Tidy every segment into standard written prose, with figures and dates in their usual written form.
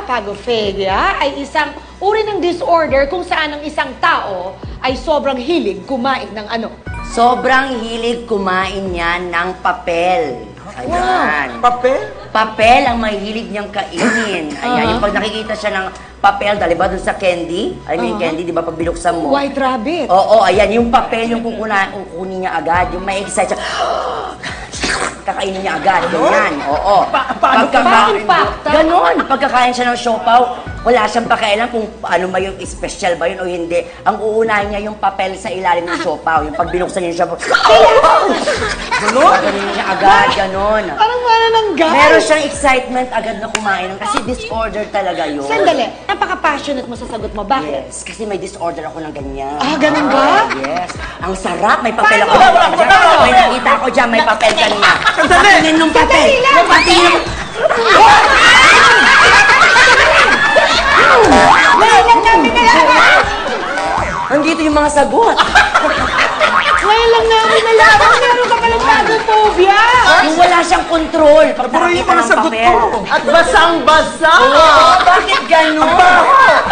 Pagophagia ay isang uri ng disorder kung saan ang isang tao ay sobrang hilig kumain ng ano? Sobrang hilig kumain niya ng papel. Ayan. Papel? Papel ang mahilig niyang kainin. Ayan, yung pag nakikita siya ng papel, dali ba dun sa candy? I mean, candy, di ba, pag binuksan mo? White rabbit. Oo, ayan, yung papel yung kukunin niya agad. Yung may excite siya, kakainin niya agad. Ganyan, oo. Paano kakain? Ganon. Pagkakain siya ng siopaw, wala siyang pakialam kung ano ba yung special ba yun o hindi. Ang uunahin niya yung papel sa ilalim ng siopaw. Yung pag binuksan niya siya, ganon? Ganon niya agad, ganon. Parang wala ng gas. Meron siyang excitement agad na kumain kasi disorder talaga yun. Sandali, napaka-passionate mo sa sagot mo. Bakit? Yes, kasi may disorder ako ng ganyan. Ah, ganun ba? Yes. Ang sarap, may papel ako. Paano? May nakita ko dyan, may papel kanina. Patingin nung papel. Sandali lang. Patingin. Ngayon namin nalaman! Nandito yung mga sagot. Ngayon lang namin nalaman, meron ka palang pagophogia! Yung wala siyang control. Pag Puro yung nakakita mga ng sagot papel. ko. At basang-basa! Oo, bakit ganun?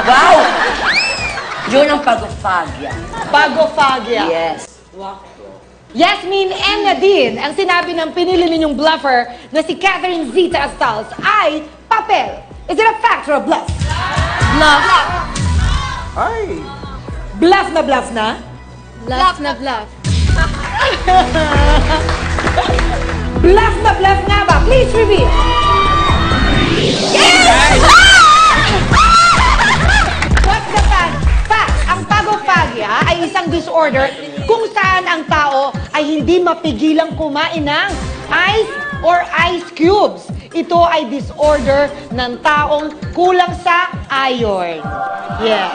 Wow! Yun ang pagophagia. Pagophagia. Yes. Yasmin and Nadine, ang sinabi ng pinili ninyong bluffer na si Catherine Zita Astals ay papel. Is it a fact or a bluff? Bluff. Ay. Bluff na bluff na? Bluff na bluff. Bluff na bluff nga ba? Please reveal. What's the fact? Fact, ang pagophagia ay isang disorder kung saan ang tao ay hindi mapigilang kumain ng ice or ice cubes. Ito ay disorder ng taong kulang sa iron. Yes.